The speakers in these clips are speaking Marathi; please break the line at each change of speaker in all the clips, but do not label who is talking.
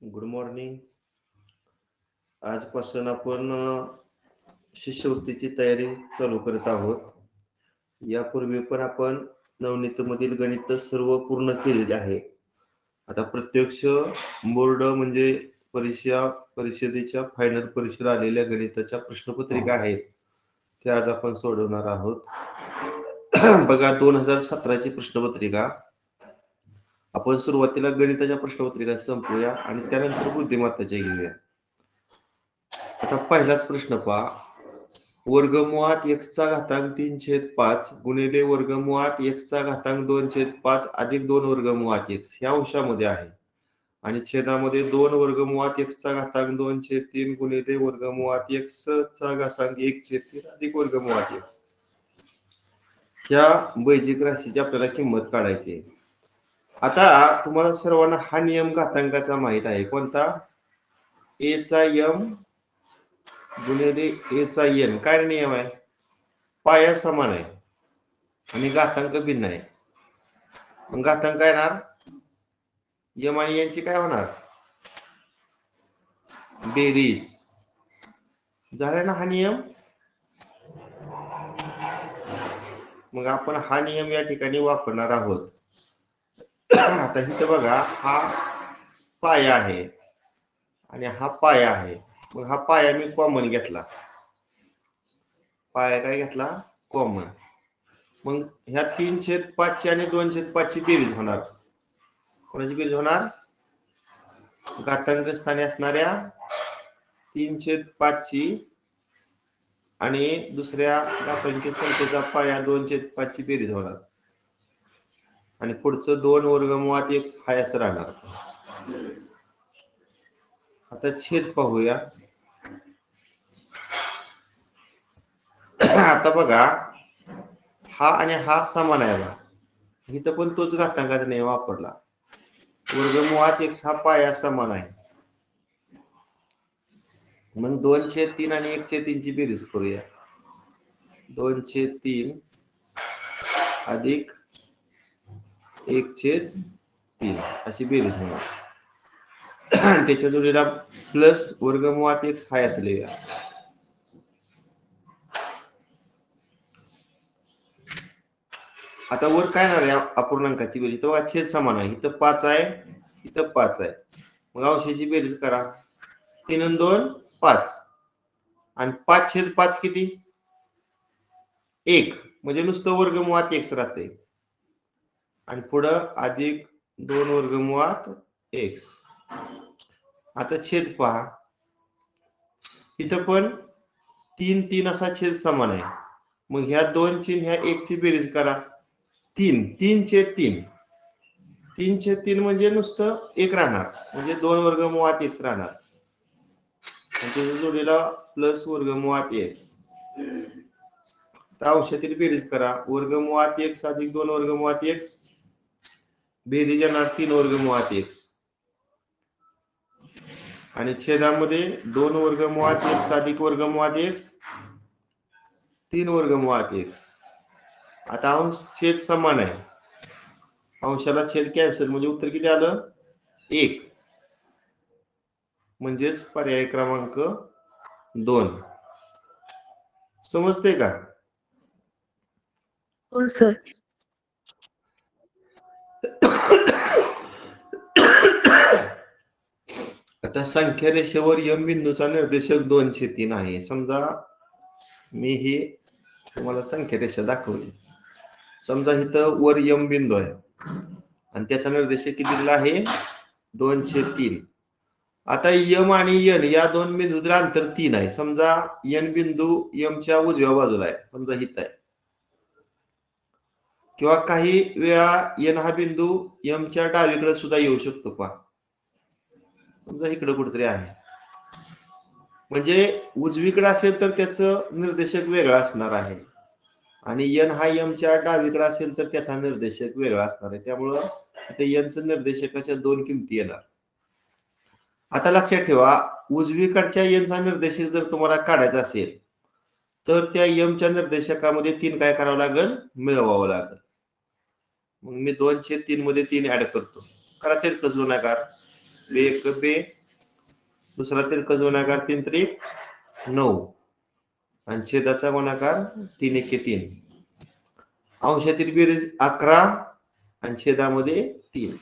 Good morning. आजपासून आपण शिष्यवृत्तीची तयारी चालू करत आहोत. यापूर्वी पण आपण नवनीतमधील गणित सर्व पूर्ण केलेले आहे. आता प्रत्यक्ष बोर्ड म्हणजे परिषदेच्या फायनल परीक्षेला आलेल्या गणिताच्या प्रश्नपत्रिका आहेत त्या आज आपण सोडवणार आहोत. बघा 2017ची प्रश्नपत्रिका. आपण सुरुवातीला गणिताच्या प्रश्नपत्रिका संपवूया आणि त्यानंतर बुद्धिमत्ताच्या घेऊया. आता पहिलाच प्रश्न पहा. वर्गमुळात x चा घातांक 3/5 गुणिले वर्गमुळात x चा घातांक 2/5 अधिक 2 वर्गमुळात x ह्या अंशामध्ये आहे आणि छेदामध्ये 2 वर्गमुळात x चा घातांक 2/3 गुणिले वर्गमुळात x चा घातांक 1/3 अधिक वर्गमुळात x ह्या बैजिक राशीची आपल्याला किंमत काढायची आहे. आता तुम्हाला सर्वांना हा नियम घातांकाचा माहित आहे. कोणता? a चा m गुणिले a चा n. काय नियम आहे? पाया समान आहे आणि घातांक भिन्न आहे. मग घातांक काय येणार? m आणि n ची काय होणार? बेरीज. झाला ना हा नियम? मग आपण हा नियम या ठिकाणी वापरणार आहोत. आता इथे बघा, हा पाया आहे आणि हा पाया आहे. मग हा पाया मी कॉमन घेतला. पाया काय घेतला? कॉमन. मग ह्या 3/5 ची आणि 2/5 ची बेरीज होणार. कोणाची बेरीज होणार? घातांक स्थानी असणाऱ्या 3/5 ची आणि दुसऱ्या घातांकी संख्येचा पाया 2/5 ची बेरीज होणार आणि पुढचं 2 वर्गमुळात x हाय असं राहणार. आता छेद पाहूया. आता बघा, हा आणि हा समान आहे बघा. इथं पण तोच घातांकाचा नियम वापरला. वर्गमुळात x हा पाया समान आहे. मग 2/3 आणि 1/3 ची बेरीज करूया. 2/3 अधिक 1/3 अशी बेरीज होणार. त्याच्या जोडीला प्लस वर्गमुळात x हाय असं लिहूया. आता वर काय येणार आहे? अपूर्णांकाची बेरीज. तो छेद समान आहे. इथं 5 आहे, इथं 5 आहे. मग अंशाची बेरीज करा. 3 आणि 2 5 आणि 5/5 किती? 1. म्हणजे नुसतं वर्गमुळात x राहते आणि पुढं अधिक 2 वर्गमुळात x. आता छेद पहा. इथं पण 3 असा छेद समान आहे. मग ह्या 2 ची ह्या 1 ची बेरीज करा. 3/3 3/3 म्हणजे नुसतं 1 राहणार, म्हणजे 2 वर्गमुळात x राहणार आणि त्याच्या जोडीला प्लस वर्गमुळात x. त्या अंशातील बेरीज करा. वर्गमुळात x अधिक 2 वर्गमुळात x बेरीज येणार 3 वर्गमुळात x आणि छेदामध्ये 2 वर्गमुळात x अधिक वर्गमुळात x 3 वर्गमुळात x. आता अंश छेद समान आहे. अंशाला छेद कॅन्सल म्हणजे उत्तर किती आलं? 1. म्हणजेच पर्याय क्रमांक 2. समजते का?
हो सर.
आता संख्या रेषेवर m बिंदूचा निर्देशक 2/3 आहे. समजा मी ही तुम्हाला संख्या रेषा दाखवली. समजा इथं वर m बिंदू आहे आणि त्याचा निर्देशक किती दिला आहे? 2/3. आता m आणि n या दोन बिंदूतील अंतर 3 आहे. समजा n बिंदू m च्या उजव्या बाजूला आहे, समजा इथं आहे, किंवा काही वेळा n हा बिंदू m च्या डावीकडे सुद्धा येऊ शकतो. पहा, समजा इकडे कुठेतरी आहे, म्हणजे उजवीकडे असेल तर त्याचं निर्देशक वेगळा असणार आहे आणि n हा m च्या डावीकडे असेल तर त्याचा निर्देशक वेगळा असणार आहे. त्यामुळं इथे n चं निर्देशकाच्या 2 किमती येणार. आता लक्षात ठेवा, उजवीकडच्या n चा निर्देशक जर तुम्हाला काढायचा असेल तर त्या m च्या निर्देशकामध्ये 3 काय करावं लागेल? मिळवावं लागेल. मग मी 2/3 मध्ये 3 ऍड करतो. करा तिरकस गुणाकार. बे एक बे, दुसरा तिरकस गुणाकार 3 त्रिक 9 आणि छेदाचा गुणाकार 3 एके 3. अंशातील बेरीज 11 आणि छेदामध्ये 3.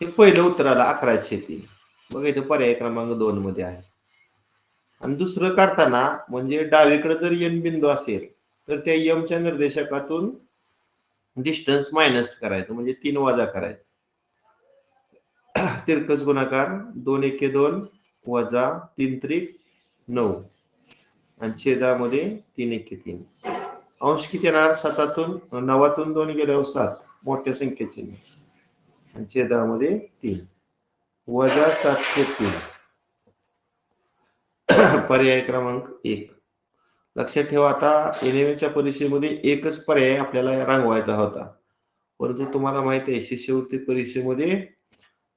हे पहिलं उत्तर आलं 11/3. बघा इथं पर्याय क्रमांक 2 मध्ये आहे. आणि दुसरं काढताना म्हणजे डावीकडे जर n बिंदू असेल तर त्या m च्या निर्देशकातून डिस्टन्स मायनस करायचं म्हणजे 3 वजा करायचं. तिरकस गुणाकार 2 एके 2 वजा 3 त्रिक 9 आणि छेदामध्ये 3 एके 3. अंश किती येणार? 7तून 9तून 2 गेल्यावर 7 मोठ्या संख्येचे आणि छेदामध्ये 3 वजा 7/3. पर्याय क्रमांक 1. लक्षात ठेवा आता NMAच्या परीक्षेमध्ये एकच पर्याय आपल्याला रंगवायचा होता, परंतु तुम्हाला माहिती आहे शिष्यवृत्ती परीक्षेमध्ये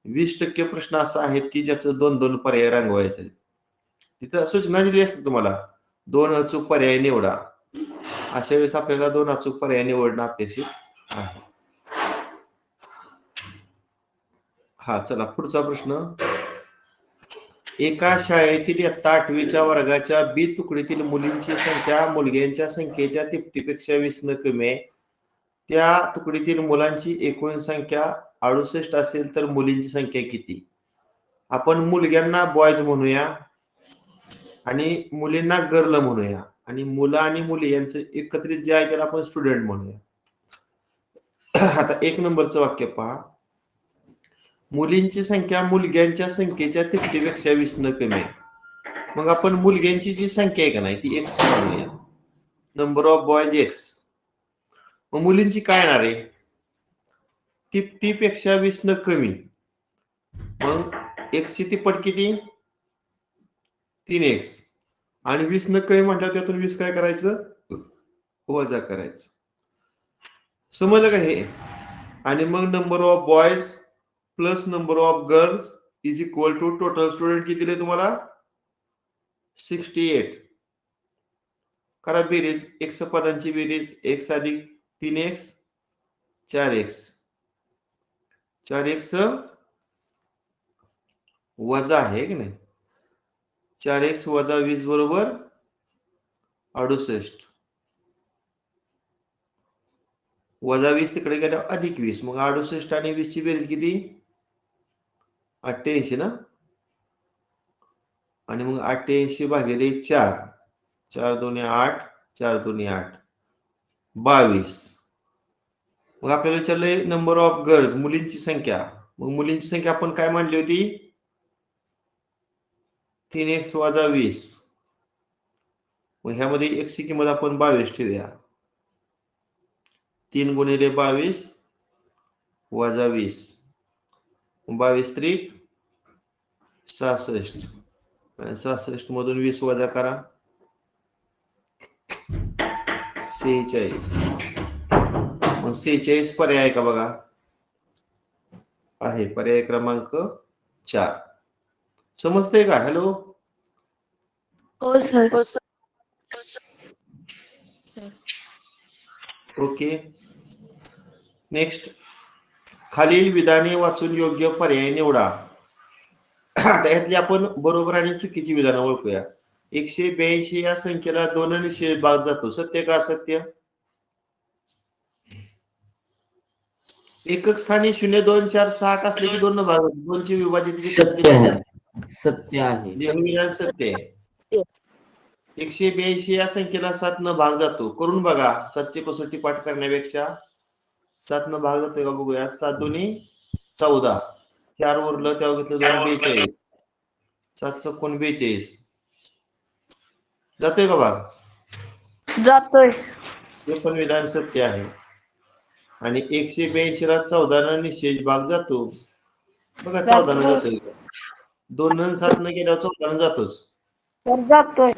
20% प्रश्न असा आहेत की ज्याचं 2-2 पर्याय रंगवायचे. तिथं सूचना दिली असते तुम्हाला 2 अचूक पर्याय निवडा. अशा वेळेस आपल्याला 2 अचूक पर्याय निवडणं अपेक्षित आहे. हा चला पुढचा प्रश्न. एका शाळेतील इयत्ता 8वीच्या वर्गाच्या बी तुकडीतील मुलींची संख्या मुलग्यांच्या संख्येच्या तिपटीपेक्षा 20 न कमी आहे. त्या तुकडीतील मुलांची एकूण संख्या 68 असेल तर मुलींची संख्या किती? आपण मुलग्यांना बॉयज म्हणूया आणि मुलींना गर्ल म्हणूया आणि मुलं आणि मुली यांचं एकत्रित जे आहे त्याला आपण स्टुडंट म्हणूया. आता 1 नंबरचं वाक्य पहा. मुलींची संख्या मुलग्यांच्या संख्येच्या तिपटीपेक्षा 20 न कमी आहे. मग आपण मुलग्यांची जी संख्या आहे का नाही ती x म्हणूया. Number of boys x. मग मुलींची काय येणार आहे? तिपटीपेक्षा 20 न कमी. मग x ची तिप्पट किती? 3x आणि 20 न कमी म्हटलं त्यातून 20 काय करायचं? वजा करायचं. समजलं का हे? आणि मग number of boys plus number of girls is equal to total student किती दिले तुम्हाला? 68. करा बेरीज. x पदांची बेरीज x अधिक 3x 4x 4x वजा आहे की नाही? 4x वजा 20 बरोबर 68. वजा 20 तिकडे गेल्यावर अधिक 20. मग 68 आणि 20 ची बेरीज किती? 88 ना. आणि मग 88 भागिले 4 4 2 8 4 2 8 22. मग आपल्याला विचारलंय नंबर ऑफ गर्ल्स मुलींची संख्या. मग मुलींची संख्या आपण काय मानली होती? 3x वजा 20. मग ह्यामध्ये x ची किंमत आपण 22 ठेवूया. 3 गुणिले 22 वजा 20 22 त्रिक 66. 66 मधून 20 वजा करा 46. मग 46 पर्याय आहे का बघा? आहे. पर्याय क्रमांक 4. समजतंय का? हॅलो. ओके. नेक्स्ट. खालील विधाने वाचून योग्य पर्याय निवडा. त्यातली आपण बरोबर आणि चुकीची विधानं ओळखूया. 182 या संख्येला 2 निषेध भाग जातो. सत्य का असत्य? एकक स्थानी 0 2 4 6 असले की 2 भाग 2 ची विभाजित
सत्य आहे. सत्य आहे.
विधान सत्य आहे. 182 या संख्येला 7 न भाग जातो. करून बघा. 7ची कसोटी पाठ करण्यापेक्षा 7 न भाग जातोय का बघूया. 7 2 14. 4 उरलं तेव्हा घेतलं 2 42. 7 चौकोन 42. जातोय का भाग?
जातोय.
हे पण विधान सत्य आहे. आणि 182 ला 14 न निषेध भाग जातो. बघा 14 न जातोय. 2 न 7 न गेल्यावर 14 न जातोच.
जातोय.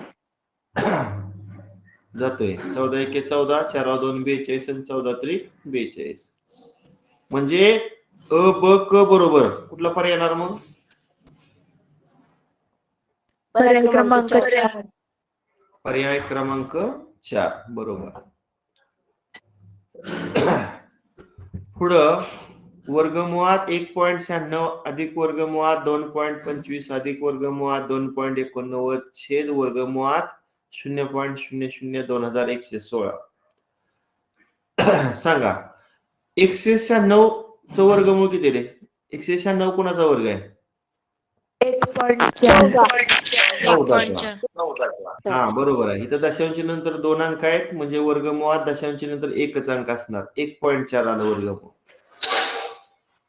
जातोय. 14 1 14 4 2 42 आणि 14 त्रिक 42. म्हणजे अ ब क बरोबर कुठला पर्याय येणार मग?
पर्याय क्रमांक 4.
पर्याय क्रमांक 4 बरोबर. पुढं वर्गमुळात 1.96 अधिक वर्गमुळात 2.25 अधिक वर्गमुळात 2.89 छेद वर्गमुळात 0.00 2116. सांगा 196 च वर्गमूळ किती रे? 196 कोणाचा वर्ग आहे?
1.4.
हा बरोबर आहे. इथं दशांश नंतर 2 अंक आहेत म्हणजे वर्गमुळात दशांश नंतर एकच अंक असणार. 1.4 आलं वर्गमूळ.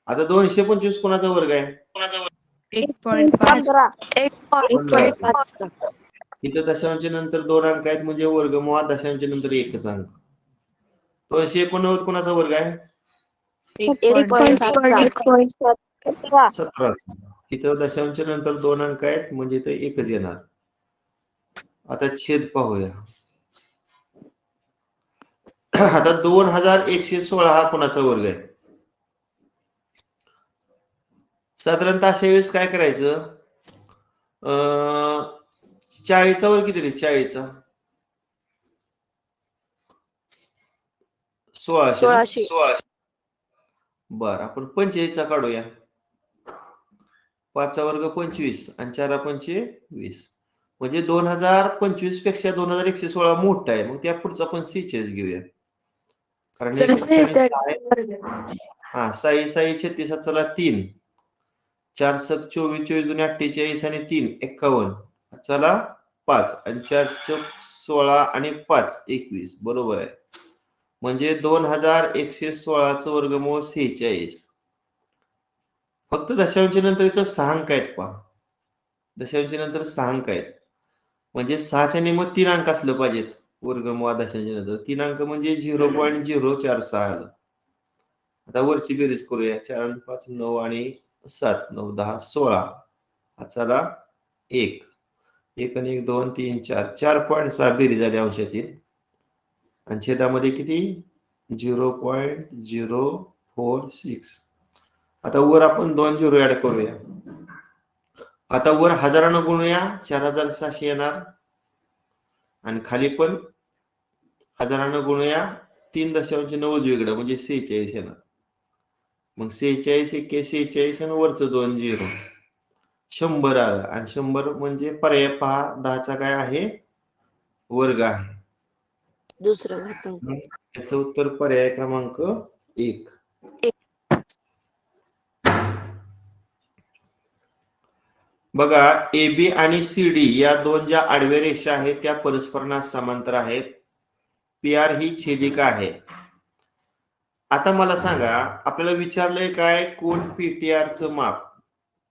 आता 225 कोणाचा वर्ग आहे?
1.15.
इथं दशांश नंतर 2 अंक आहेत म्हणजे वर्गमुळात दशांश नंतर एकच अंक. 289 कोणाचा वर्ग आहे? 17. इथं दशांश नंतर 2 अंक आहेत म्हणजे इथं एकच येणार. आता छेद पाहूया. आता 2116 हा कोणाचा वर्ग आहे? साधारणतः अशा वेळेस काय करायचं? 40चा वर्ग किती रे? 40चा 1600. बर आपण 45चा काढूया. 5चा वर्ग 25 आणि 4 पंचे 20 म्हणजे 2025 पेक्षा 2116 मोठा आहे. मग त्या पुढचा आपण 46 घेऊया. कारण हा 6 6 36 चला 3 4 7 24 24 2 48 आणि 3 51 चला 5 आणि 4 चौक 16 आणि 5 21 बरोबर आहे. म्हणजे 2116 च वर्गमूळ 46. फक्त दशांश नंतर इथं 6 अंक आहेत पहा. दशांश नंतर 6 अंक आहेत. म्हणजे 6च्या निमित्त 3 अंक असलं पाहिजेत वर्गमूळ दशांश नंतर. 3 अंक म्हणजे 0.046 आलं. आता वरची बेरीज करूया. 4 आणि 5 9 आणि 7 9 10 16 चला 1 1 आणि 1 2 3 4 4.6 बेरीज झाली अंशातील आणि छेदामध्ये किती 0.046. आता वर आपण 2 झिरो ऍड करूया. आता वर हजारानं गुणूया 4700 येणार आणि खाली पण हजारानं गुणूया 3.9 वेगळं म्हणजे 46 येणार. मग 46 1 46 आणि वरचं 2 झिरो 100 आलं आणि 100 म्हणजे पर्याय पहा 10चा काय आहे वर्ग आहे.
दुसरं घातांक.
याचं उत्तर पर्याय क्रमांक 1. बघा AB आणि CD या दोन ज्या आडव्या रेषा आहेत त्या परस्परांना समांतर आहेत. PR ही छेदिका आहे. आता मला सांगा आपल्याला विचारलंय काय कोण PTR चं माप.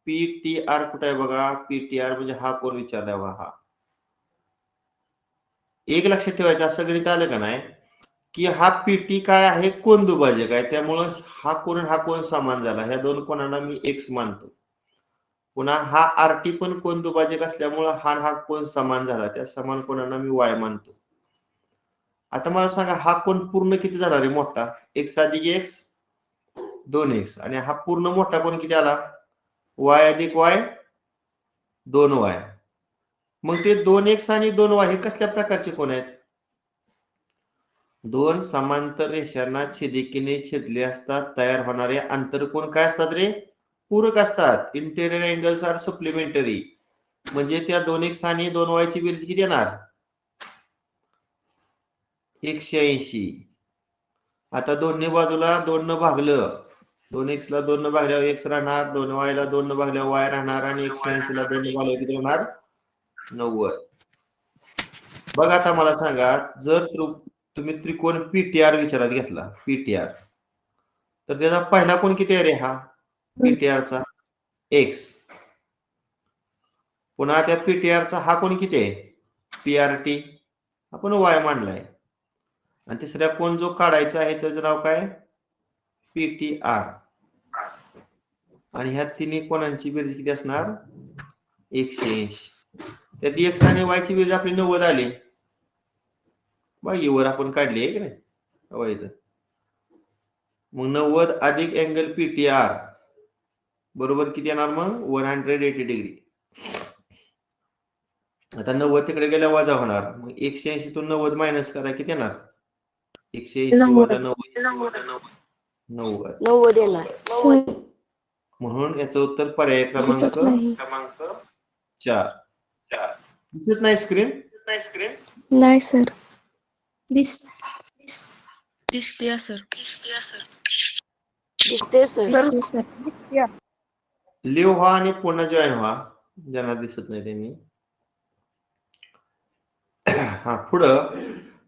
PTR कुठे आहे बघा. PTR म्हणजे हा कोण विचारलाय बघा हा. एक लक्षात ठेवायचं असं गणित आलं का नाही की हा PT काय आहे कोन दुभाजक आहे. त्यामुळं हा कोन समान झाला. ह्या दोन कोणांना मी X मानतो. पुन्हा हा RT पण कोन दुभाजक असल्यामुळे हा कोन समान झाला. त्या समान कोणांना मी Y मानतो. आता मला सांगा हा कोन पूर्ण किती झाला रे मोठा x अधिक x 2x आणि हा पूर्ण मोठा कोन किती आला y अधिक y 2y. मग ते 2x आणि 2y हे कसल्या प्रकारचे कोन आहेत? दोन समांतर रेषांना छेदिकेने छेदले असतात तयार होणारे आंतरकोन काय असतात रे? पूरक असतात. Interior angles are supplementary. म्हणजे त्या 2x आणि 2y ची बेरीज किती येणार 180. आता दोन्ही बाजूला 2 न भागलं 2x ला 2 न भागल्यावर x राहणार 2y ला 2 न भागल्यावर y राहणार आणि 180 ला 2 न भागल्यावर किती राहणार 90. बघा आता मला सांगा जर तुम्ही त्रिकोण PTR विचारात घेतला PTR तर त्याचा पहिला कोन किती आहे रे हा PTR चा x. पुन्हा त्या PTR चा हा कोन किती आहे PRT आपण y मानलाय. आणि तिसऱ्या कोन जो काढायचा आहे त्याचं नाव काय PTR. आणि ह्या तिन्ही कोणांची बेरीज किती असणार 180. त्यात x आणि y ची बेरीज आपली 90 आली. बघ वर आपण काढली आहे की नाही हवा इथं. मग 90 अधिक अँगल PTR बरोबर किती येणार मग 180 डिग्री. आता 90 तिकडे गेल्या वजा होणार. मग 180 तून 90 मायनस करा किती येणार 180 वजा 90 90.
90 येणार.
सर
म्हणून याचं उत्तर पर्याय क्रमांक
दिसत नाही
4. दिसत नाही स्क्रीन?
नाही सर
दिसते सर. दिसते सर.
सर
लिव्ह व्हा आणि पुन्हा जॉईन व्हा ज्यांना दिसत नाही त्यांनी. हा पुढं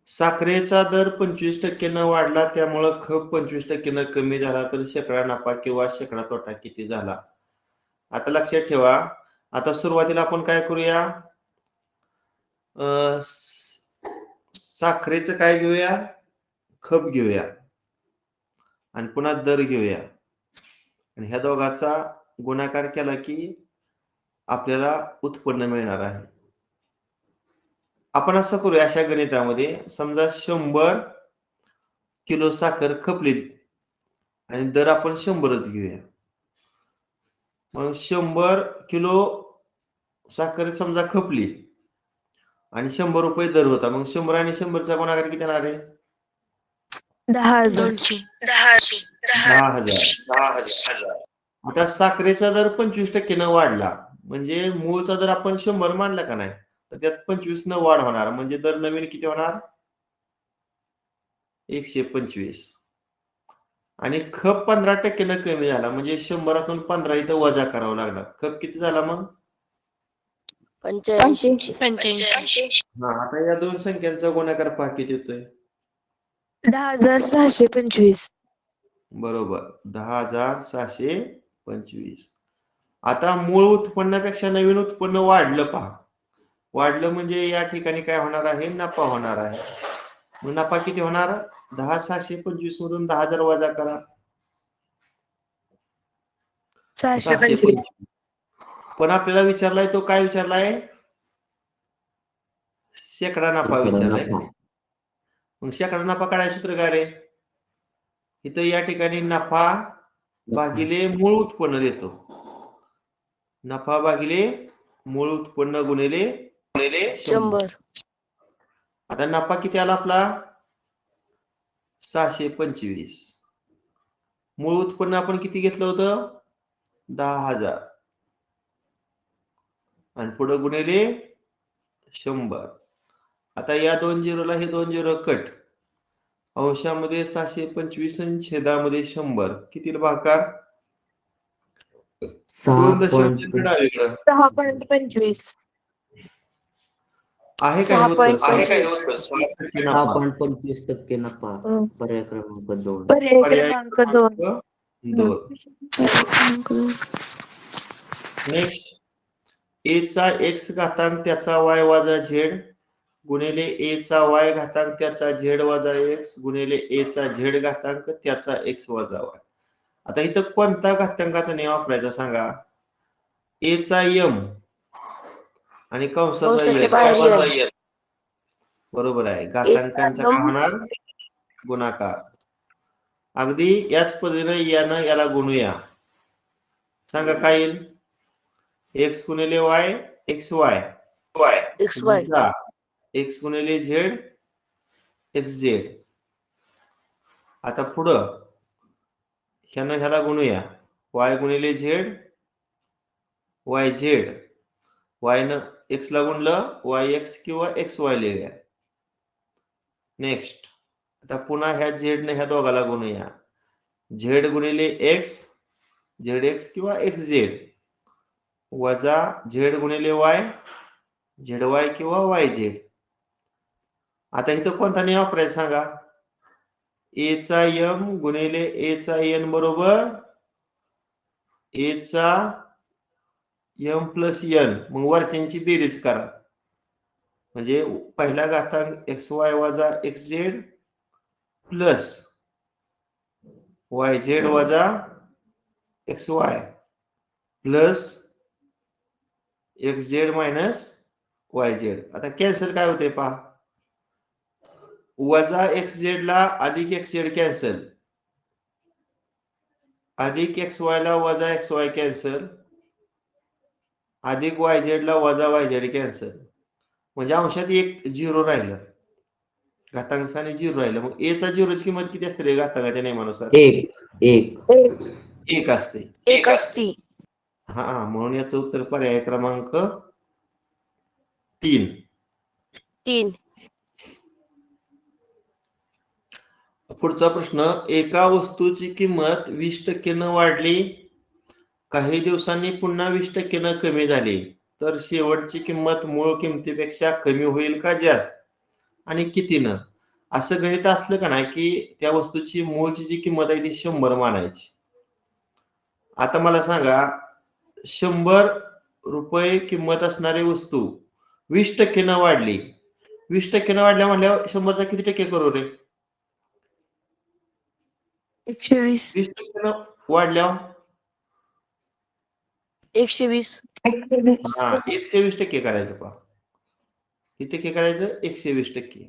साखरेचा दर 25% न वाढला त्यामुळं खप 25% न कमी झाला तर शेकडा नफा किंवा शेकडा तोटा किती झाला. आता लक्षात ठेवा, आता सुरुवातीला आपण काय करूया, साखरेचं काय घेऊया, खप घेऊया आणि पुन्हा दर घेऊया आणि ह्या दोघाचा गुणाकार केला की आपल्याला उत्पन्न मिळणार आहे. आपण असं करूया, अशा गणितामध्ये समजा 100 किलो साखर खपलीत आणि दर आपण 100च घेऊया. मग 100 किलो साखर समजा खपली आणि 100 रुपये दर होता, मग 100 आणि 100चा गुणाकार किती येणार आहे?
10,000
10,000. आता साखरेचा दर 25% न वाढला म्हणजे मूळचा दर आपण 100 मानला का नाही, तर त्यात 25 न वाढ होणार म्हणजे दर नवीन किती होणार? 125. आणि खप 15% न कमी झाला म्हणजे 100तून 15 इथं वजा करावं लागणार. खप किती झाला मग?
85.
हा, आता या दोन संख्यांचा गुणाकार पहा किती येतोय.
10,625
बरोबर, 10,625. आता मूळ उत्पन्नापेक्षा नवीन उत्पन्न वाढलं पहा. वाढलं म्हणजे या ठिकाणी काय होणार आहे? नफा होणार आहे. मग नफा किती होणार? 10,625 मधून 10,000 वजा करा, 625. पण आपल्याला विचारलाय तो काय विचारलाय? शेकडा नफा विचारलाय का नाही? मग शेकडा नफा काढायचं सूत्र काय रे? इथं या ठिकाणी नफा भागिले मूळ उत्पन्न देतो. नफा भागिले मूळ उत्पन्न गुणिले
100.
आता नफा किती आला आपला? 625. मूळ उत्पन्न आपण किती घेतलं होतं? 10,000 आणि पुढे गुणिले 100. आता या 2 झिरोला हे 2 झिरो कट, अंशामध्ये 625 आणि छेदामध्ये 100 किती भागाकार? 2 दशांश डावीकडं
6.25
आहे का हे उत्तर?
6.25% नफा. पर्याय क्रमांक 2.
पर्याय क्रमांक 2
नेक्स्ट, ए चा x घातांक त्याचा y वजा z गुणिले ए चा y घातांक त्याचा z वजा x गुणिले ए चा z घातांक त्याचा x वजा y. आता इथं कोणता घातांकाचा नियम वापरायचा सांगा? ए चा m आणि कंसाचा n. बरोबर आहे, घातांकांचा काय होणार? गुणाकार. अगदी याच पद्धतीने यानं याला गुणूया. सांगा काय येईल? x गुणिले y xy x गुणिले z xz. आता पुढं ह्यानं ह्याला गुणूया. y गुणिले z yz. y न x ला गुणलं yx किंवा xy लिहूया. नेक्स्ट, आता पुन्हा ह्या z ने ह्या दोघाला गुणूया. z गुणिले x zx किंवा xz वजा z गुणिले y zy किंवा yz. आता इथं कोणता नियम वापरायचा सांगा? ए चा m गुणिले ए चा n बरोबर ए चा m प्लस n. मग वरच्यांची बेरीज करा म्हणजे पहिला घातांक xy वजा xz प्लस yz वजा xy plus xz minus yz. आता कॅन्सल काय होते पहा, वजा xz ला अधिक xz कॅन्सल, अधिक xy ला वजा xy कॅन्सल, अधिक yz ला वजा yz कॅन्सल. म्हणजे अंशात एक झिरो राहिलं, घातांक स्थानी झिरो राहिलं. मग ए चा झिरोची किंमत किती असते रे घातांकाच्या नियमानुसार?
1. एक.
एक असते.
एक असती.
हा, म्हणून याचं उत्तर पर्याय क्रमांक 3.
3.
पुढचा प्रश्न, एका वस्तूची किंमत 20% वाढली, काही दिवसांनी पुन्हा 20% कमी झाली, तर शेवटची किंमत मूळ किमतीपेक्षा कमी होईल का जास्त, आणि कितीनं? असं गणित असलं का नाही की त्या वस्तूची मूळची जी किंमत आहे ती 100 मानायची. आता मला सांगा, 100 रुपये किंमत असणारी वस्तू 20% वाढली, 20% वाढल्या म्हणल्यावर 100चा किती टक्के करू रे?
120.
20% वाढल्यावर
120.
हा 120% करायचं. पहा किती टक्के करायचं? 120%.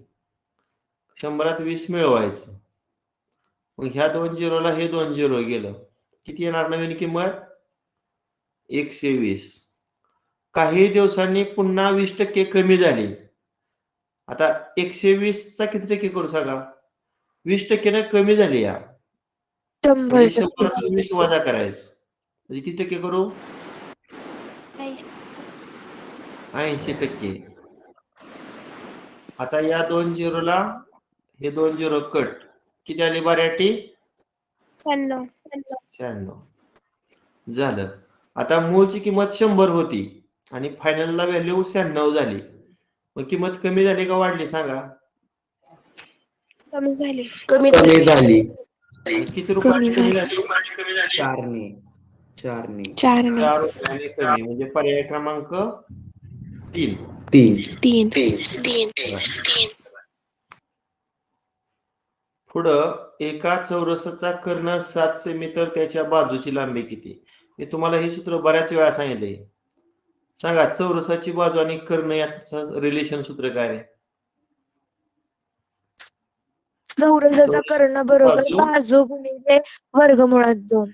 100त 20 मिळवायचं. मग ह्या 2 झिरोला हे 2 झिरो गेलं, किती येणार नवीन किंमत? 120. काही दिवसांनी पुन्हा 20% कमी झाली. आता 120चा किती टक्के करू सांगा? 20% कमी झाली या, म्हणजे 100 20 वजा करायचं, म्हणजे किती टक्के करू? 80%. आता या 2 झिरोला हे 2 झिरो कट, किती आली बऱ्याटी? 96 झालं. आता मूळची किंमत 100 होती आणि फायनलला व्हॅल्यू 96 झाली. मग किंमत कमी झाली का वाढली सांगा?
कमी झाली.
कमी झाली.
आणि किती रुपयाने कमी झाली?
4ने. 4ने.
4 रुपयाने कमी, म्हणजे पर्याय क्रमांक 3.
3.
पुढं, एका चौरसाचा कर्ण 7 सेमी तर त्याच्या बाजूची लांबी किती? मी तुम्हाला हे सूत्र बऱ्याच वेळा सांगितले. सांगा, चौरसाची बाजू आणि कर्ण याचं रिलेशन सूत्र काय आहे?
चौरसाचा कर्ण बरोबर बाजू गुणिले वर्गमुळात 2.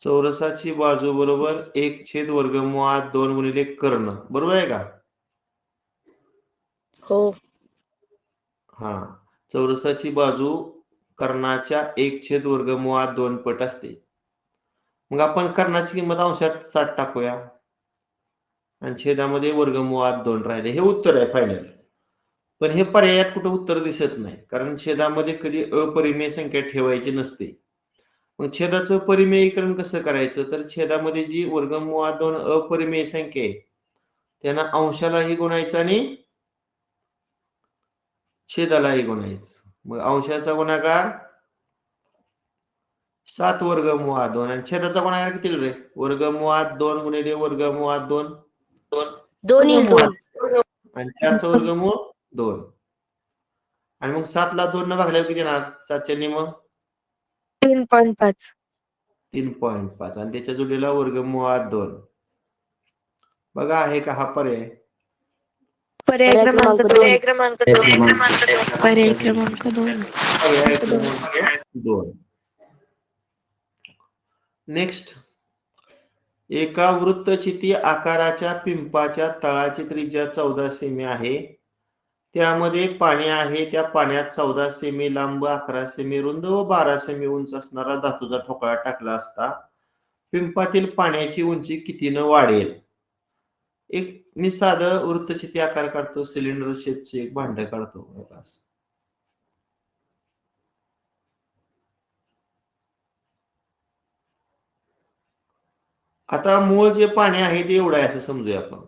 चौरसाची बाजू बरोबर 1/वर्गमुळात 2 गुणिले कर्ण, बरोबर आहे का?
हो.
हा, चौरसाची बाजू कर्णाच्या 1/वर्गमुळात 2 पट असते. मग आपण कर्णाची किंमत अंशात 7 टाकूया आणि छेदामध्ये वर्गमुळात 2 राहिले. हे उत्तर आहे फायनल. पण हे पर्यायात कुठं उत्तर दिसत नाही, कारण छेदामध्ये कधी अपरिमेय संख्या ठेवायची नसते. मग छेदाचं परिमेयीकरण कसं करायचं? तर छेदामध्ये जी वर्गमुळात 2 अपरिमेय संख्या आहे त्यांना अंशालाही गुणायचं आणि छेदालाही गुणायचं. मग अंशाचा गुणाकार 7 वर्गमुळात 2 आणि छेदाचा गुणाकार किती रे? वर्गमुळात 2 गुणिले वर्गमुळात 2
2 येईल 2.
आणि 4चं वर्गमूळ 2. आणि मग 7 ला 2 न भागल्यावर किती येणार? 7च्या निम
3.5.
3.5 आणि त्याच्या जोडीला वर्गमुळात 2. बघा, आहे का हा पर्याय?
पर्याय क्रमांक 2.
पर्याय क्रमांक 2.
पर्याय क्रमांक 2.
पर्याय क्रमांक 2. नेक्स्ट, एका वृत्तचिती आकाराच्या पिंपाच्या तळाची त्रिज्या 14 सेमी आहे. त्यामध्ये पाणी आहे. त्या पाण्यात 14 सेमी लांब, 11 सेमी रुंद व 12 सेमी उंच असणारा धातूचा ठोकळा टाकला असता पिंपातील पाण्याची उंची कितीनं वाढेल? एक मी साधं वृत्तचिती आकार काढतो, सिलेंडर शेपचे एक भांड काढतो. आता मूळ जे पाणी आहे ते एवढं आहे असं समजूया आपण.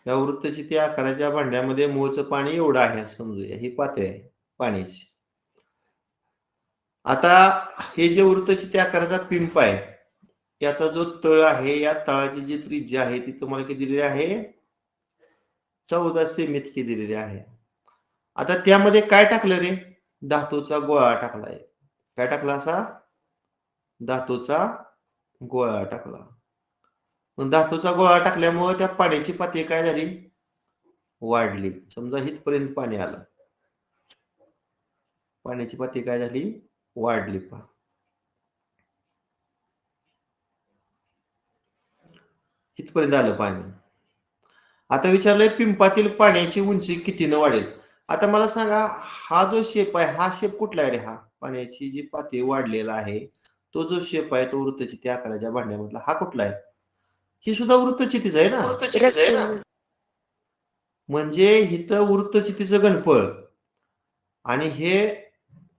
या वृत्तचिती आकाराच्या भांड्यामध्ये मूळचं पाणी एवढं आहे असं समजूया. ही पातळी आहे पाण्याची. आता हे जे वृत्तचिती आकाराचा पिंप आहे याचा जो तळ आहे, या तळाची जी त्रिज्या आहे ती तुम्हाला किती दिलेली आहे? 14 सेमी इतकी दिलेली आहे. आता त्यामध्ये काय टाकलं रे? धातूचा गोळा टाकलाय. काय टाकला? असा धातूचा गोळा टाकला. मग धातूचा गोळा टाकल्यामुळे त्या पाण्याची पातळी काय झाली? वाढली. समजा इथपर्यंत पाणी आलं, पाण्याची पातळी काय झाली? वाढली. पहा, इथपर्यंत आलं पाणी. आता विचारलंय पिंपातील पाण्याची उंची कितीनं वाढेल. आता मला सांगा, हा जो शेप आहे हा शेप कुठला आहे रे? हा पाण्याची जी पातळी वाढलेला आहे तो जो शेप आहे तो वृत्तचिती आकाराच्या भांड्यामधला हा कुठला आहे? ही सुद्धा वृत्तचितीच आहे ना.
रेक्टेंगल.
म्हणजे इथं वृत्तचितीचं घनफळ आणि हे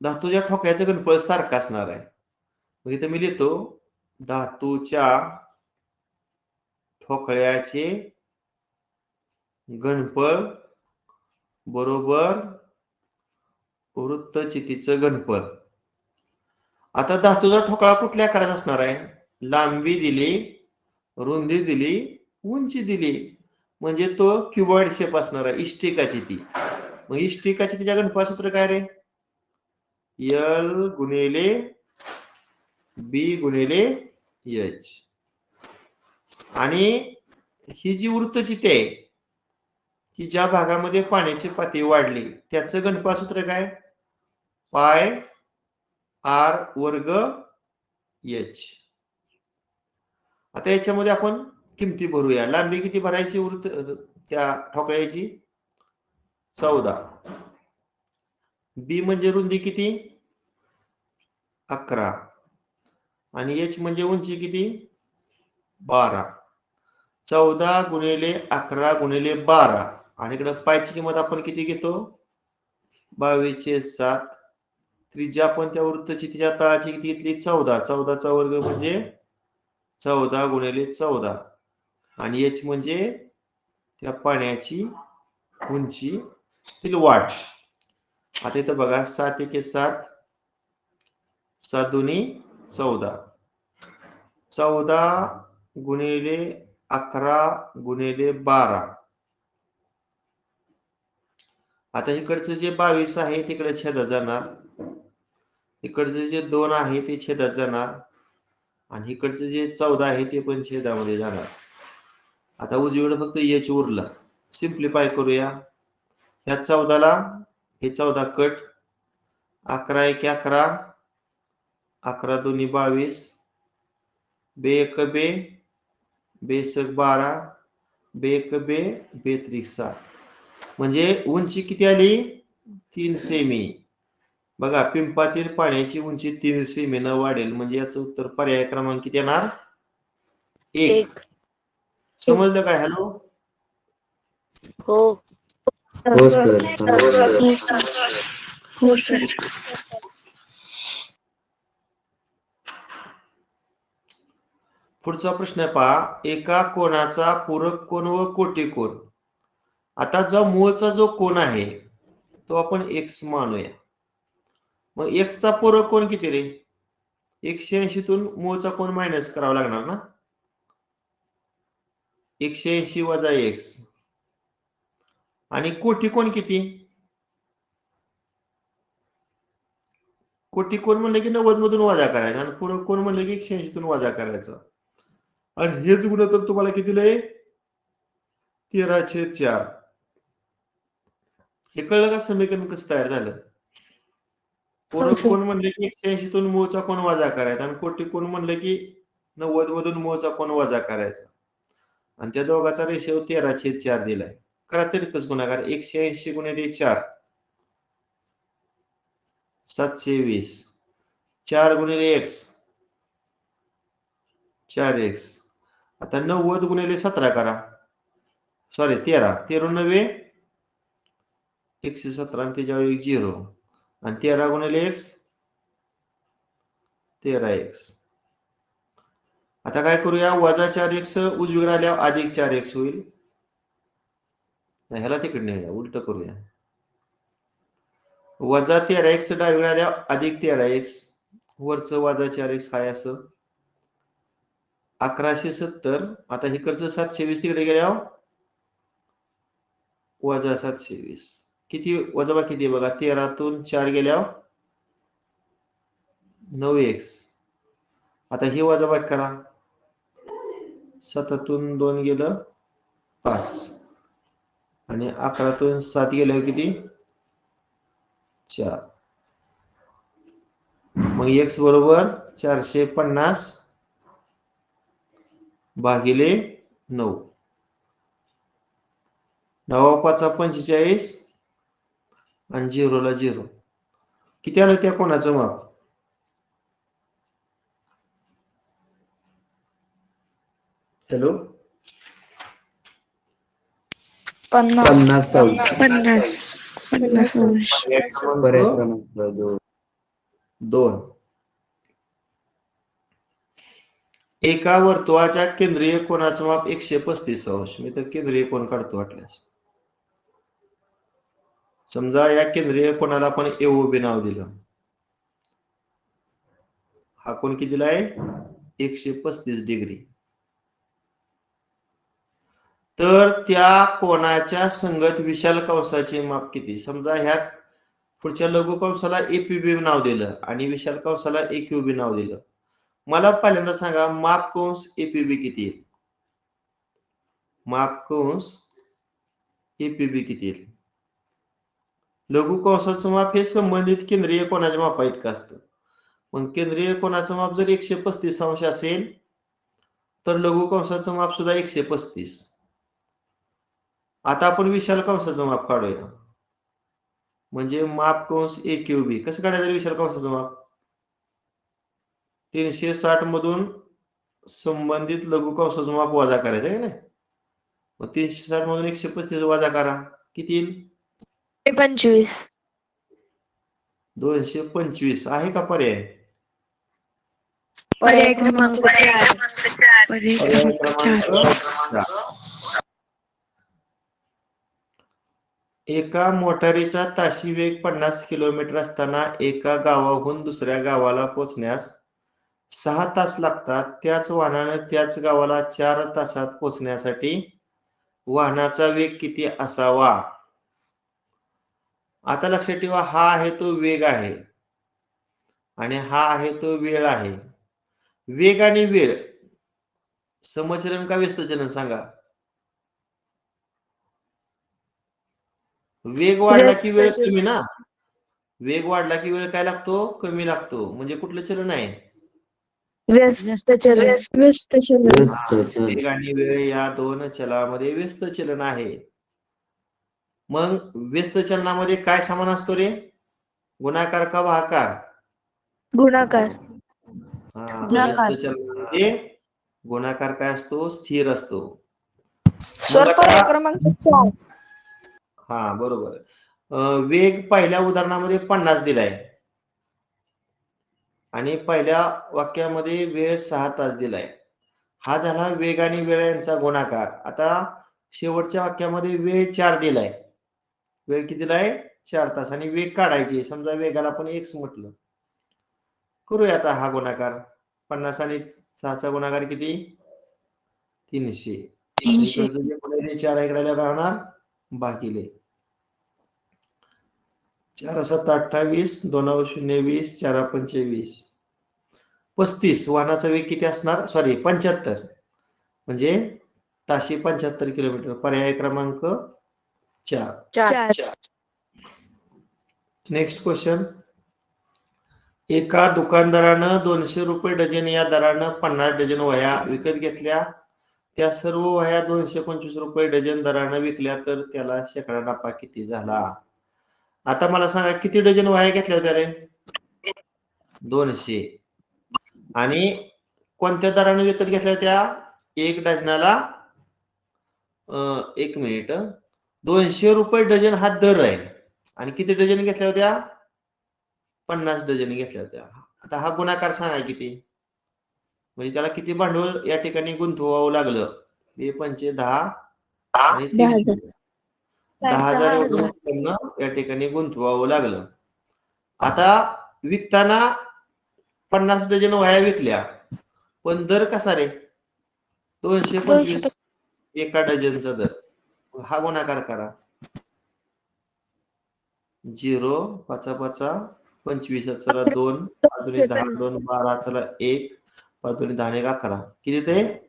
धातूच्या ठोकळ्याचं घनफळ सारखं असणार आहे. मग इथं मी लिहितो धातूच्या ठोकळ्याचे घनफळ बरोबर वृत्तचितीचं घनफळ. आता धातूचा ठोकळा कुठल्या आकाराचा असणार आहे? लांबी दिली, रुंदी दिली, उंची दिली, म्हणजे तो क्युबॉइड शेप असणार आहे, इष्टिकाची ती. मग इष्टिकाची तिच्या घनफळ सूत्र काय रे? L गुणिले B गुणिले H. आणि ही जी वृत्तचिती आहे की ज्या भागामध्ये पाण्याची पातळी वाढली त्याचं घनफळ सूत्र काय? पाय R वर्ग H. आता याच्यामध्ये आपण किमती भरूया. लांबी किती भरायची वृत्त त्या ठोकळ्याची? 14. B म्हणजे रुंदी किती? 11. आणि H म्हणजे उंची किती? 12. 14 गुणिले 11 गुणिले 12 आणि इकडे पायची किंमत आपण किती घेतो? 22/7. त्रिज्या आपण त्या वृत्तचितीच्या तळाची किती घेतली? 14. 14चा वर्ग म्हणजे 14 गुणिले 14 आणि H म्हणजे त्या पाण्याची उंची तील वाढ. आता इथं बघा 7 एके 7, 7 दुनी 14. 14 गुणिले 11 गुणिले 12. आता इकडचं जे 22 आहे तिकडे छेदात जाणार, इकडचं जे 2 आहे ते छेदात जाणार आणि इकडचं जे 14 आहे ते पण छेदामध्ये जाणार. आता उजवीकडे फक्त H उरला. सिम्प्लिफाय करूया. ह्या 14ला हे 14 कट, 11 एके 11, 11 दुनी 22, बे एक बे, बेसक 12, बे एक बे, बेत्रिक 7. म्हणजे उंची किती आली? 3 सेमी. बघा पिंपातील पाण्याची उंची 3 सेमी न वाढेल म्हणजे याचं उत्तर पर्याय क्रमांक किती येणार? 1. समजलं काय? हॅलो
हो.
हो सर, समजलं.
हो सर. हो सर.
पुढचा प्रश्न आहे पहा. एका कोणाचा पूरक कोन व कोटी कोन. आता जो मूळचा जो कोन आहे तो आपण x मानूया. मग x चा पूरक कोन किती रे? 180 तून मूळचा कोन मायनस करावा लागणार ना. 180 वजा x. आणि कोटी कोन किती? कोटी कोन म्हणलं की 90 मधून वजा करायचा आणि पूरक कोन म्हणलं की 180 तून वजा करायचं. आणि हेच गुणोत्तर तुम्हाला किती दिलंय? 13/4. हे कळलं का समीकरण कसं तयार झालं? पूरक कोन म्हणले की 180 तून मूळचा कोन वजा करायचा आणि कोटी कोन म्हणलं की 90 मधून मूळचा कोन वजा करायचा. आणि त्या दोघांचा रेशो 13/4 दिलाय. करा तिरकस गुणाकार. 180 गुणिले 4 720. 4 गुणिले x 4x. आता 90 गुणिले 17 करा. सॉरी 13. 13 9 117 आणि त्याच्यावर 1 0 आणि 13 गुणिले x 13x. आता काय करूया? वजा 4x उजवीकडे आल्यावर अधिक 4x होईल. नाही ह्याला तिकडे नाही, उलट करूया. वजा 13x डावीकडे आल्यावर अधिक 13x, वरचं वजा 4x काय असं 1170. आता इकडचं 720 तिकडे गेल्यावर वजा 720. किती वजा किती बघा? 13 तून 4 गेल्यावर 9x. आता ही वजाबाकी करा. 7 तून 2 गेलं 5 आणि 11 तून 7 गेल्यावर किती? 4. मग x बरोबर 450 भागिले 9. 9 5 45 आणि 0 ला 0. किती आलं त्या कोणाचं माप? हॅलो,
50 अंश.
50 अंश.
पर्याय क्रमांक
2. एका वर्तुळाच्या केंद्रीय कोनाचं माप 135 अंश. मी तर केंद्रीय कोन काढतो वाटल्यास. समजा या केंद्रीय कोनाला आपण एओबी नाव दिलं. हा कोन कितीला आहे? 135 डिग्री. तर त्या कोनाच्या संगत विशाल कंसाचे माप किती? समजा ह्या पुढच्या लघु कंसाला एपीबी नाव दिलं आणि विशाल कंसाला एक्यूबी नाव दिलं. मला पहिल्यांदा सांगा माप कंस एपीबी किती येईल? माप कंस एपीबी किती येईल? लघु कंसाचं माप हे संबंधित केंद्रीय कोनाच्या मापा इतकं असतं. मग केंद्रीय कोनाचं माप जर 135 अंश असेल तर लघु कंसाचं माप सुद्धा 135. आता आपण विशाल कंसाचं माप काढूया. म्हणजे माप कंस एक्यूबी कसं काढायचं? विशाल कंसाचं माप 360 मधून संबंधित लघु कंसाचं माप वजा करायचं आहे ना. मग 360 मधून 135 वजा करा, किती येईल?
25.
225 आहे का पर्याय?
पर्याय क्रमांक 4.
पर्याय क्रमांक 4. एका मोटारीचा ताशी वेग 50 किलोमीटर असताना एका गावाहून दुसऱ्या गावाला पोहोचण्यास 6 तास लागतात. त्याच वाहनाने त्याच गावाला 4 तासात पोहोचण्यासाठी वाहनाचा वेग किती असावा? आता लक्षात ठेवा, हा आहे तो वेग आहे आणि हा आहे तो वेळ आहे. वेग आणि वेळ समचलन का व्यस्तचलन सांगा? वेग वाढला की वेळ कमी ना. वेग वाढला की वेळ काय लागतो? कमी लागतो. म्हणजे कुठलं चलन आहे?
व्यस्तचलन.
वेग आणि वेळ या दोन चलामध्ये व्यस्त चलन आहे. मग व्यस्त चलनामध्ये काय समान असतो रे? गुणाकार का भागाकार?
गुणाकार.
व्यस्त चलनामध्ये गुणाकार काय असतो? स्थिर असतो.
सर पर्याय क्रमांक 4.
हा बरोबर. वेग पहिल्या उदाहरणामध्ये 50 दिलाय आणि पहिल्या वाक्यामध्ये वेळ 6 तास दिलाय. हा झाला वेग आणि वेळ यांचा गुणाकार. आता शेवटच्या वाक्यामध्ये वेळ 4 दिलाय. वेळ किती दिलाय? 4 तास. आणि वेग काढायचे. समजा वेगाला आपण x म्हटलं. करूया आता हा गुणाकार. 50 आणि 6चा गुणाकार किती? 300. इकडचं जे पुढे 4 इकडे काय होणार? भागिले 4 7 28, 2 0 20, 4 5 20. 35. वाहनाचा वेग किती असणार? सॉरी 75. म्हणजे ताशी 75 किलोमीटर. पर्याय क्रमांक 4. Next question. एका दुकानदारानं 200 रुपये डझन या दरानं 50 डझन वह्या विकत घेतल्या. त्या सर्व वह्या 225 रुपये डझन दरानं विकल्या तर त्याला शेकडा नफा किती झाला? आता मला सांगा किती डझन वह्या घेतल्या होत्या रे? 200. आणि कोणत्या दराने विकत घेतल्या होत्या? एक डझनाला 1 मिनिट 200 रुपये डझन हा दर आहे. आणि किती डझन घेतल्या होत्या? 50 डझन घेतल्या होत्या. आता हा गुणाकार सांगा किती? म्हणजे त्याला किती भांडवल या ठिकाणी गुंतवावं लागलं? 2 पंचे 10 आणि 300. 10,000 एवढं उत्पन्न या ठिकाणी गुंतवावं लागलं. आता विकताना 50 डझन वह्या विकल्या, पण दर कसा रे? 225 एका डझनचा दर. हा गुणाकार करा. 0 5 5 25 चला 2 5 10 2 12 चला 1 5 10 11. किती ते?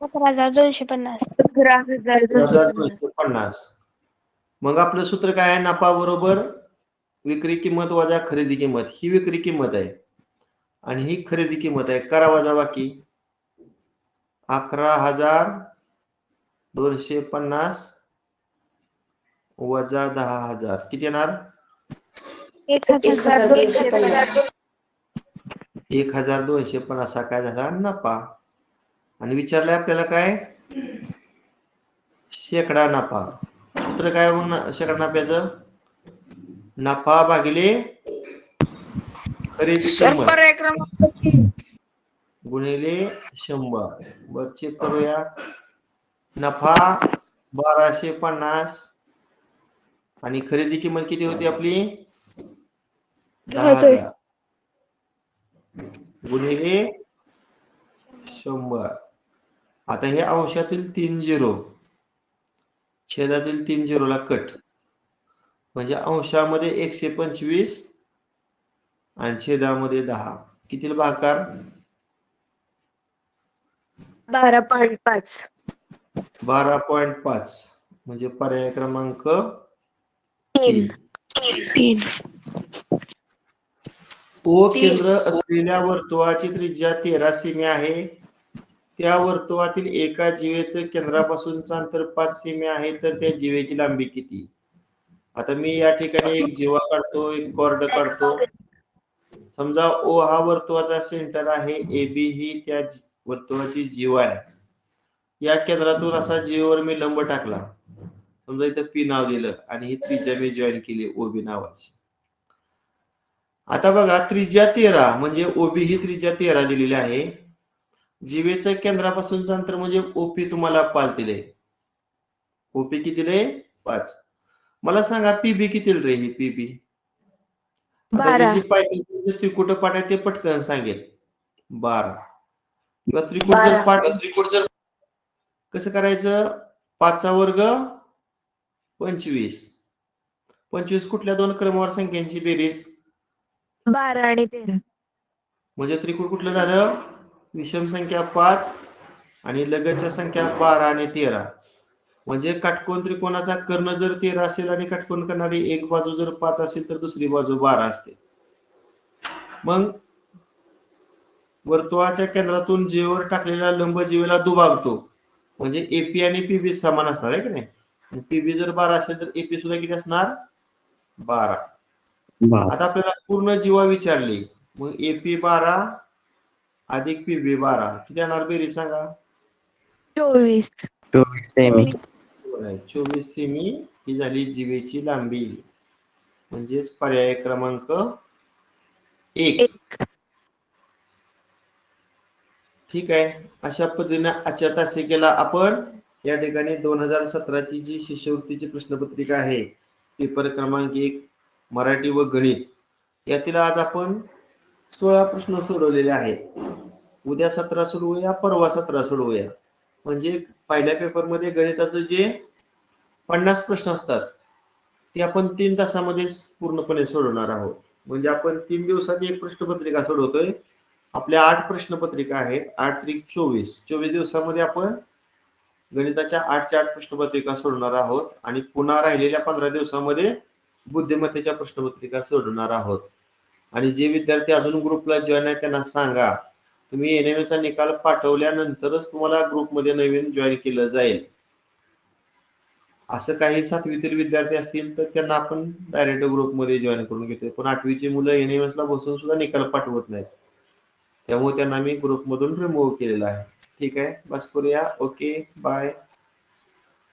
11,250.
11,250. मग आपलं सूत्र काय आहे? नफा बरोबर विक्री किंमत वजा खरेदी किंमत. ही विक्री किंमत आहे आणि ही खरेदी किंमत आहे. करा वजा बाकी. 11,250 वजा 10,000 किती येणार?
1250.
1250 असा काय झाला नफा. आणि विचारलंय आपल्याला काय शेकडा नफा. सूत्र काय शेकडा नफ्याचं नफा भागिले खरेदी
सर
किंमत
पर्याय क्रमांक 3.
गुणिले 100. बर चेक करूया. नफा 1250 आणि खरेदी किंमत किती होती आपली 10,000 गुणिले 100. आता हे अंशातील 3 झिरो छेदातील 3 झिरोला कट म्हणजे अंशामध्ये 125 आणि छेदामध्ये 10 किती भागाकार
12.5.
12.5 म्हणजे पर्याय क्रमांक
3.
3. ओ केंद्र असलेल्या वर्तुळाची त्रिज्या 13 सेमी आहे. त्या वर्तुळातील एका जीवेचं केंद्रापासूनचं अंतर 5 सेमी आहे तर त्या जीवेची लांबी किती. आता मी या ठिकाणी एक जीवा काढतो, एक कॉर्ड काढतो. समजा ओ हा वर्तुळाचा सेंटर आहे, ए बी ही त्या वर्तुळाची जीव आहे. या केंद्रातून असा जीवेवर मी लंब टाकला, समजा इथं पी नाव दिलं आणि ही त्रिज्या मी जॉईन केली ओबी नावाची. आता बघा त्रिज्या 13 म्हणजे ओबी ही त्रिज्या 13 दिलेली आहे. जीवेचं केंद्रापासूनचं अंतर म्हणजे ओपी तुम्हाला 5 दिले. ओपी किती दिले 5. मला सांगा पीबी किती रे ही पीबी
12.
त्रिकुटपाट आहे ते पटकन सांगेल 12 किंवा त्रिकुट जर कसं करायचं 5 चा वर्ग 25. 25 कुठल्या दोन क्रमवार संख्यांची बेरीज
12 आणि 13.
म्हणजे त्रिकोण कुठलं झालं विषम संख्या 5 आणि लगतच्या संख्या 12 आणि 13. म्हणजे काटकोन त्रिकोणाचा कर्ण जर 13 असेल आणि काटकोन करणारी एक बाजू जर 5 असेल तर दुसरी बाजू 12 असते. मग वर्तुळाच्या केंद्रातून जीवेवर टाकलेला लंब जीवेला दुभागतो म्हणजे एपी आणि पीबी समान असणार आहे की नाही. पीबी जर 12 असेल तर एपी सुद्धा किती असणार 12. आता आपल्याला पूर्ण जीवा विचारली मग एपी 12 अधिक पीबी 12 किती येणार बेरीज सांगा
24.
24 सेमी ही झाली जीवेची लांबी म्हणजेच पर्याय क्रमांक 1. ठीक आहे. अशा पद्धतीने आजच्या तासिकेला आपण या ठिकाणी 2017 ची जी शिष्यवृत्तीची प्रश्नपत्रिका आहे पेपर क्रमांक 1 मराठी व गणित यातील आज आपण 16 प्रश्न सोडवलेले आहेत. उद्या 17 सोडवूया, परवा 17 सोडवूया. म्हणजे पहिल्या पेपर मध्ये गणिताचं जे 50 प्रश्न असतात ते आपण 3 तासामध्ये पूर्णपणे सोडवणार आहोत. म्हणजे आपण 3 दिवसात एक प्रश्नपत्रिका सोडवतोय. आपल्या 8 प्रश्नपत्रिका आहेत. 8 त्रिक 24 दिवसामध्ये आपण गणिताच्या 8च्या 8 प्रश्नपत्रिका सोडवणार आहोत आणि पुन्हा राहिलेल्या 15 दिवसामध्ये बुद्धिमत्तेच्या प्रश्नपत्रिका सोडवणार आहोत. आणि जे विद्यार्थी अजून ग्रुपला जॉईन आहेत त्यांना सांगा तुम्ही एनएमएचा निकाल पाठवल्यानंतरच तुम्हाला ग्रुपमध्ये नवीन जॉईन केलं जाईल. असं काही 7वीतील विद्यार्थी असतील तर त्यांना आपण डायरेक्ट ग्रुपमध्ये जॉईन करून घेतोय. पण 8वीची मुलं एनएमएसला बसून सुद्धा निकाल पाठवत नाहीत, त्यामुळे त्यांना मी ग्रुपमधून रिमूव्ह केलेला आहे. ठीक आहे, बस करूया. Okay, bye.